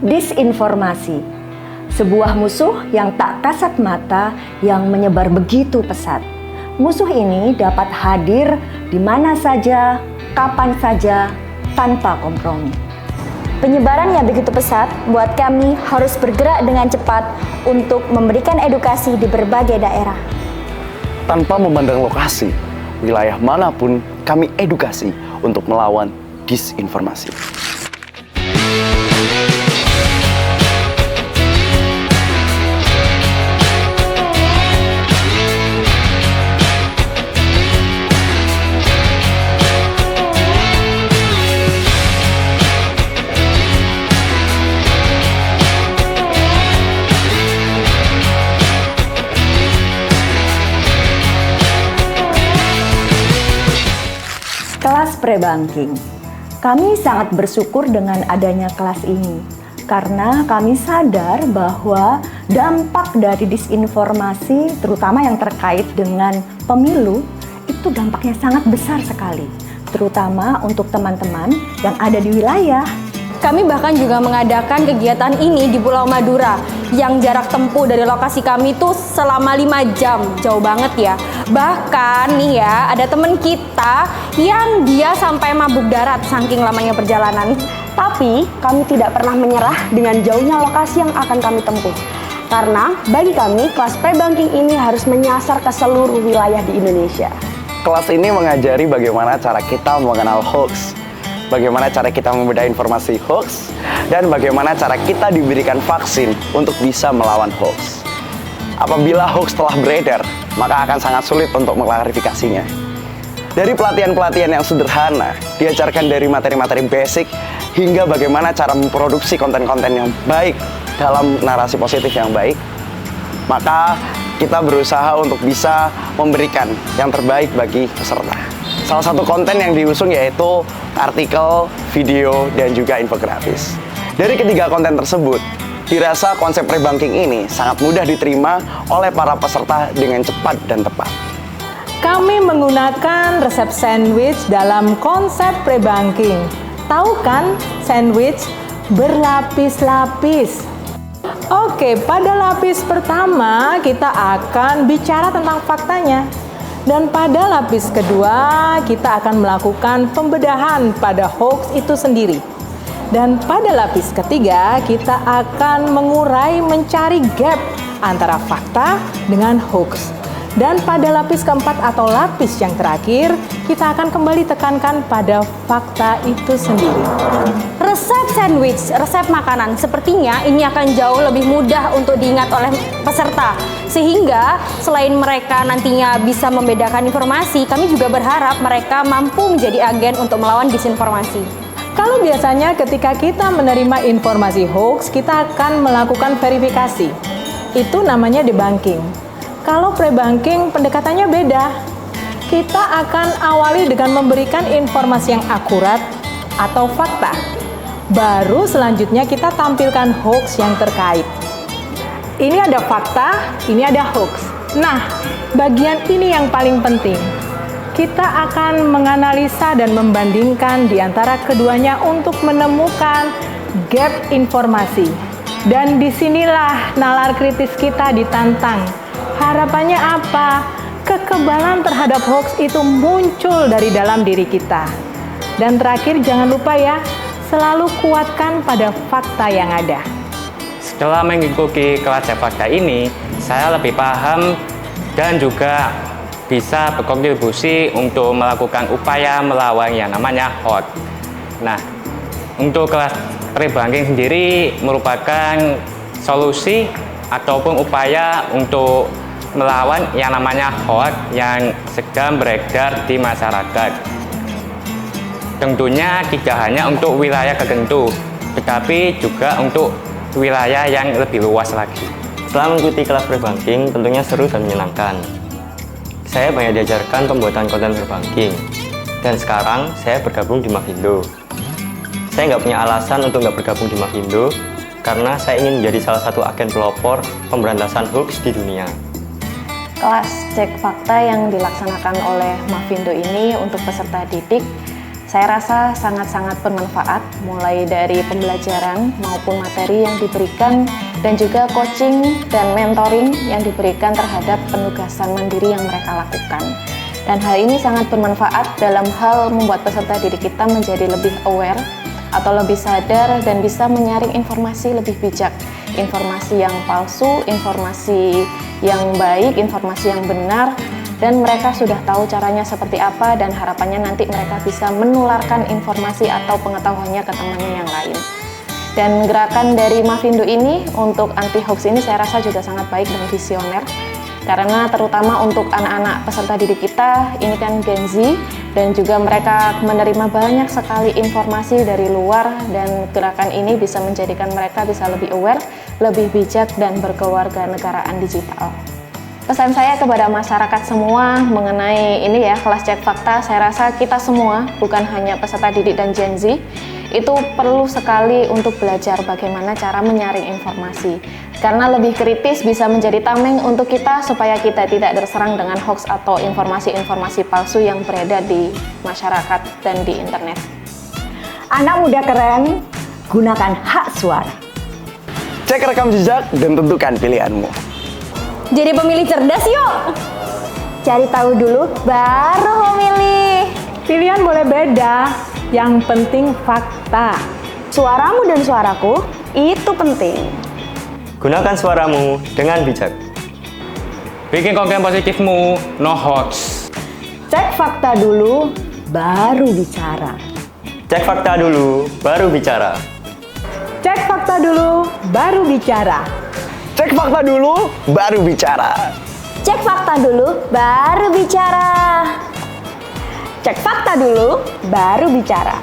Disinformasi, sebuah musuh yang tak kasat mata yang menyebar begitu pesat. Musuh ini dapat hadir di mana saja, kapan saja, tanpa kompromi. Penyebaran yang begitu pesat buat kami harus bergerak dengan cepat untuk memberikan edukasi di berbagai daerah. Tanpa memandang lokasi, wilayah manapun kami edukasi untuk melawan disinformasi. Kelas Pre-Banking. Kami sangat bersyukur dengan adanya kelas ini karena kami sadar bahwa dampak dari disinformasi, terutama yang terkait dengan pemilu, itu dampaknya sangat besar sekali, terutama untuk teman-teman yang ada di wilayah. Kami bahkan juga mengadakan kegiatan ini di Pulau Madura yang jarak tempuh dari lokasi kami itu selama 5 jam, jauh banget ya. Bahkan nih ya, ada temen kita yang dia sampai mabuk darat saking lamanya perjalanan. Tapi kami tidak pernah menyerah dengan jauhnya lokasi yang akan kami tempuh. Karena bagi kami, kelas pre-banking ini harus menyasar ke seluruh wilayah di Indonesia. Kelas ini mengajari bagaimana cara kita mengenal hoax, bagaimana cara kita membedah informasi hoax, dan bagaimana cara kita diberikan vaksin untuk bisa melawan hoax. Apabila hoax telah beredar, maka akan sangat sulit untuk mengklarifikasinya. Dari pelatihan-pelatihan yang sederhana, diajarkan dari materi-materi basic, hingga bagaimana cara memproduksi konten-konten yang baik dalam narasi positif yang baik, maka kita berusaha untuk bisa memberikan yang terbaik bagi peserta. Salah satu konten yang diusung yaitu artikel, video, dan juga infografis. Dari ketiga konten tersebut, dirasa konsep pre-banking ini sangat mudah diterima oleh para peserta dengan cepat dan tepat. Kami menggunakan resep sandwich dalam konsep pre-banking. Tahu kan sandwich berlapis-lapis? Oke, pada lapis pertama kita akan bicara tentang faktanya. Dan pada lapis kedua, kita akan melakukan pembedahan pada hoax itu sendiri. Dan pada lapis ketiga, kita akan mencari gap antara fakta dengan hoax. Dan pada lapis keempat atau lapis yang terakhir, kita akan kembali tekankan pada fakta itu sendiri. Resep sandwich, resep makanan, sepertinya ini akan jauh lebih mudah untuk diingat oleh peserta. Sehingga selain mereka nantinya bisa membedakan informasi, kami juga berharap mereka mampu menjadi agen untuk melawan disinformasi. Kalau biasanya ketika kita menerima informasi hoax, kita akan melakukan verifikasi. Itu namanya debunking. Kalau pre-banking pendekatannya beda. Kita akan awali dengan memberikan informasi yang akurat atau fakta. Baru selanjutnya kita tampilkan hoax yang terkait. Ini ada fakta, ini ada hoax. Nah, bagian ini yang paling penting. Kita akan menganalisa dan membandingkan di antara keduanya untuk menemukan gap informasi. Dan disinilah nalar kritis kita ditantang. Harapannya apa? Kekebalan terhadap hoax itu muncul dari dalam diri kita. Dan terakhir jangan lupa ya, selalu kuatkan pada fakta yang ada. Setelah mengikuti kelas fakta ini, saya lebih paham dan juga bisa berkontribusi untuk melakukan upaya melawan yang namanya hoax. Nah, untuk kelas pre-banking sendiri merupakan solusi ataupun upaya untuk melawan yang namanya hoax yang sedang beredar di masyarakat. Tentunya tidak hanya untuk wilayah tertentu, tetapi juga untuk wilayah yang lebih luas lagi. Setelah mengikuti kelas pre-banking, tentunya seru dan menyenangkan. Saya banyak diajarkan pembuatan konten pre-banking, dan sekarang saya bergabung di Mavindo. Saya nggak punya alasan untuk nggak bergabung di Mavindo, karena saya ingin menjadi salah satu agen pelopor pemberantasan hoax di dunia. Kelas cek fakta yang dilaksanakan oleh Mavindo ini untuk peserta didik Saya rasa sangat-sangat bermanfaat, mulai dari pembelajaran maupun materi yang diberikan, dan juga coaching dan mentoring yang diberikan terhadap penugasan mandiri yang mereka lakukan. Dan hal ini sangat bermanfaat dalam hal membuat peserta didik kita menjadi lebih aware atau lebih sadar dan bisa menyaring informasi lebih bijak. Informasi yang palsu, informasi yang baik, informasi yang benar, dan mereka sudah tahu caranya seperti apa, dan harapannya nanti mereka bisa menularkan informasi atau pengetahuannya ke temannya yang lain. Dan gerakan dari Mavindo ini untuk anti hoax ini saya rasa juga sangat baik dan visioner, karena terutama untuk anak-anak peserta didik kita, ini kan Gen Z, dan juga mereka menerima banyak sekali informasi dari luar, dan gerakan ini bisa menjadikan mereka bisa lebih aware, lebih bijak, dan berkeluarga negaraan digital. Pesan saya kepada masyarakat semua mengenai ini ya, kelas cek fakta, saya rasa kita semua, bukan hanya peserta didik dan Gen Z, itu perlu sekali untuk belajar bagaimana cara menyaring informasi. Karena lebih kritis bisa menjadi tameng untuk kita supaya kita tidak terserang dengan hoax atau informasi-informasi palsu yang beredar di masyarakat dan di internet. Anak muda keren, gunakan hak suara. Cek rekam jejak dan tentukan pilihanmu. Jadi pemilih cerdas yuk! Cari tahu dulu, baru memilih. Pilihan boleh beda, yang penting fakta. Suaramu dan suaraku itu penting. Gunakan suaramu dengan bijak. Bikin konten positifmu, no hoax. Cek fakta dulu, baru bicara. Cek fakta dulu, baru bicara. Cek fakta dulu, baru bicara. Cek fakta dulu, baru bicara. Cek fakta dulu, baru bicara. Cek fakta dulu, baru bicara.